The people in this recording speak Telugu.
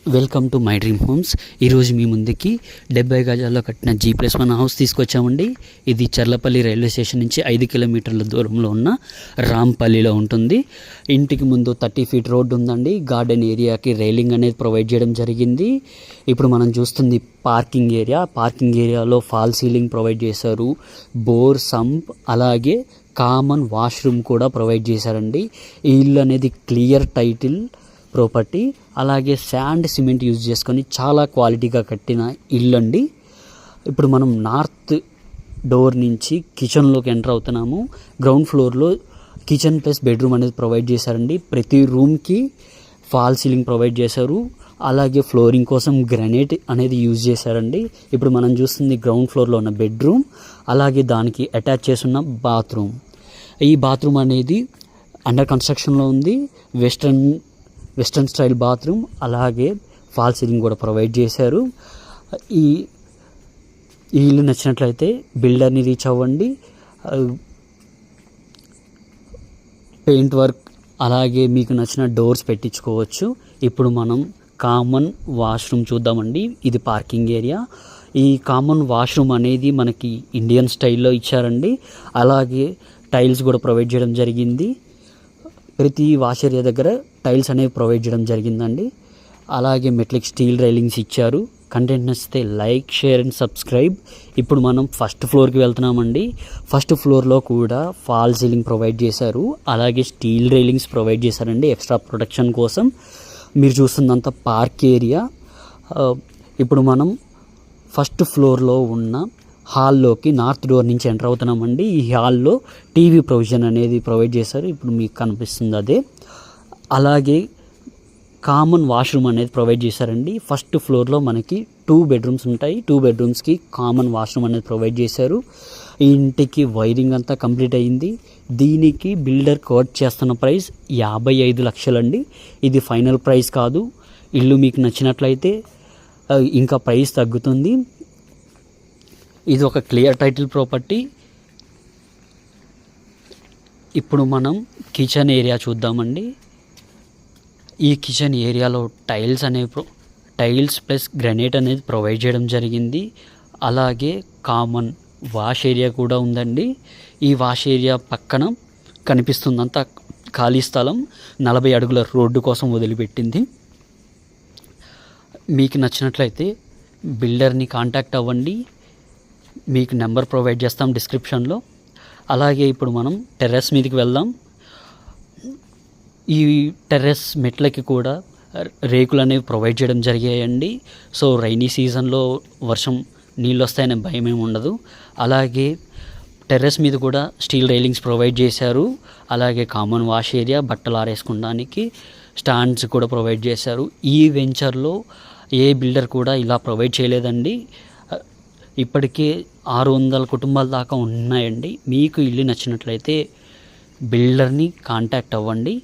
Welcome to my dream homes. ఈరోజు మీ ముందుకి 70 గజాల్లో కట్టిన G+1 హౌస్ తీసుకొచ్చామండి. ఇది చర్లపల్లి రైల్వే స్టేషన్ నుంచి 5 కిలోమీటర్ల దూరంలో ఉన్న రాంపల్లిలో ఉంటుంది. ఇంటికి ముందు 30 ఫీట్ రోడ్డు ఉందండి. గార్డెన్ ఏరియాకి రైలింగ్ అనేది ప్రొవైడ్ చేయడం జరిగింది. ఇప్పుడు మనం చూస్తుంది పార్కింగ్ ఏరియా. పార్కింగ్ ఏరియాలో ఫాల్ సీలింగ్ ప్రొవైడ్ చేశారు, బోర్ సంప్, అలాగే కామన్ వాష్రూమ్ కూడా ప్రొవైడ్ చేశారండి. ఈ ఇల్లు అనేది క్లియర్ టైటిల్ ప్రాపర్టీ, అలాగే శాండ్ సిమెంట్ యూజ్ చేసుకొని చాలా క్వాలిటీగా కట్టిన ఇల్లు అండి. ఇప్పుడు మనం నార్త్ డోర్ నుంచి కిచెన్లోకి ఎంటర్ అవుతున్నాము. గ్రౌండ్ ఫ్లోర్లో కిచెన్ ప్లస్ బెడ్రూమ్ అనేది ప్రొవైడ్ చేశారండి. ప్రతి రూమ్కి ఫాల్ సీలింగ్ ప్రొవైడ్ చేశారు, అలాగే ఫ్లోరింగ్ కోసం గ్రానైట్ అనేది యూజ్ చేశారండి. ఇప్పుడు మనం చూస్తుంది గ్రౌండ్ ఫ్లోర్లో ఉన్న బెడ్రూమ్, అలాగే దానికి అటాచ్ చేస్తున్న బాత్రూమ్. ఈ బాత్రూమ్ అనేది అండర్ కన్స్ట్రక్షన్లో ఉంది. వెస్ట్రన్ స్టైల్ బాత్రూమ్, అలాగే ఫాల్ సీలింగ్ కూడా ప్రొవైడ్ చేశారు. ఈ ఇల్లు నచ్చినట్లయితే బిల్డర్ని రీచ్ అవ్వండి. పెయింట్ వర్క్, అలాగే మీకు నచ్చిన డోర్స్ పెట్టించుకోవచ్చు. ఇప్పుడు మనం కామన్ వాష్రూమ్ చూద్దామండి. ఇది పార్కింగ్ ఏరియా. ఈ కామన్ వాష్రూమ్ అనేది మనకి ఇండియన్ స్టైల్లో ఇచ్చారండి. అలాగే టైల్స్ కూడా ప్రొవైడ్ చేయడం జరిగింది. ప్రతి వాష్ ఏరియా దగ్గర టైల్స్ అనేవి ప్రొవైడ్ చేయడం జరిగిందండి. అలాగే మెట్లిక్ స్టీల్ రైలింగ్స్ ఇచ్చారు. కంటెంట్ నచ్చితే లైక్, షేర్ అండ్ సబ్స్క్రైబ్. ఇప్పుడు మనం ఫస్ట్ ఫ్లోర్కి వెళ్తున్నామండి. ఫస్ట్ ఫ్లోర్లో కూడా ఫాల్ సీలింగ్ ప్రొవైడ్ చేశారు, అలాగే స్టీల్ రైలింగ్స్ ప్రొవైడ్ చేశారండి ఎక్స్ట్రా ప్రొటెక్షన్ కోసం. మీరు చూస్తుందంతా పార్క్ ఏరియా. ఇప్పుడు మనం ఫస్ట్ ఫ్లోర్లో ఉన్న హాల్లోకి నార్త్ డోర్ నుంచి ఎంటర్ అవుతున్నామండి. ఈ హాల్లో టీవీ ప్రొవిజన్ అనేది ప్రొవైడ్ చేశారు. ఇప్పుడు మీకు కనిపిస్తుంది అదే. అలాగే కామన్ వాష్రూమ్ అనేది ప్రొవైడ్ చేశారండి. ఫస్ట్ ఫ్లోర్లో మనకి 2 బెడ్రూమ్స్ ఉంటాయి. 2 బెడ్రూమ్స్కి కామన్ వాష్రూమ్ అనేది ప్రొవైడ్ చేశారు. ఈ ఇంటికి వైరింగ్ అంతా కంప్లీట్ అయ్యింది. దీనికి బిల్డర్ కోట్ చేస్తున్న ప్రైస్ 55 లక్షలండి. ఇది ఫైనల్ ప్రైస్ కాదు. ఇల్లు మీకు నచ్చినట్లయితే ఇంకా ప్రైస్ తగ్గుతుంది. ఇది ఒక క్లియర్ టైటిల్ ప్రాపర్టీ. ఇప్పుడు మనం కిచెన్ ఏరియా చూద్దామండి. ఈ కిచెన్ ఏరియాలో టైల్స్ ప్లస్ గ్రానైట్ అనేది ప్రొవైడ్ చేయడం జరిగింది. అలాగే కామన్ వాష్ ఏరియా కూడా ఉందండి. ఈ వాష్ ఏరియా పక్కన కనిపిస్తుందంత ఖాళీ స్థలం 40 అడుగుల రోడ్డు కోసం వదిలిపెట్టింది. మీకు నచ్చినట్లయితే బిల్డర్ని కాంటాక్ట్ అవ్వండి. మీకు నెంబర్ ప్రొవైడ్ చేస్తాం డిస్క్రిప్షన్లో. అలాగే ఇప్పుడు మనం టెర్రస్ మీదకి వెళ్దాం. ఈ టెర్రస్ మెట్లకి కూడా రేకులు అనేవి ప్రొవైడ్ చేయడం జరిగాయండి. సో రైనీ సీజన్లో వర్షం నీళ్ళు వస్తాయనే భయం ఏమి ఉండదు. అలాగే టెర్రస్ మీద కూడా స్టీల్ రైలింగ్స్ ప్రొవైడ్ చేశారు. అలాగే కామన్ వాష్ ఏరియా, బట్టలు ఆరేసుకోవడానికి స్టాండ్స్ కూడా ప్రొవైడ్ చేశారు. ఈ వెంచర్లో ఏ బిల్డర్ కూడా ఇలా ప్రొవైడ్ చేయలేదండి. ఇప్పటికే 600 కుటుంబాల దాకా ఉన్నాయండి. మీకు ఇల్లు నచ్చినట్లయితే బిల్డర్ని కాంటాక్ట్ అవ్వండి.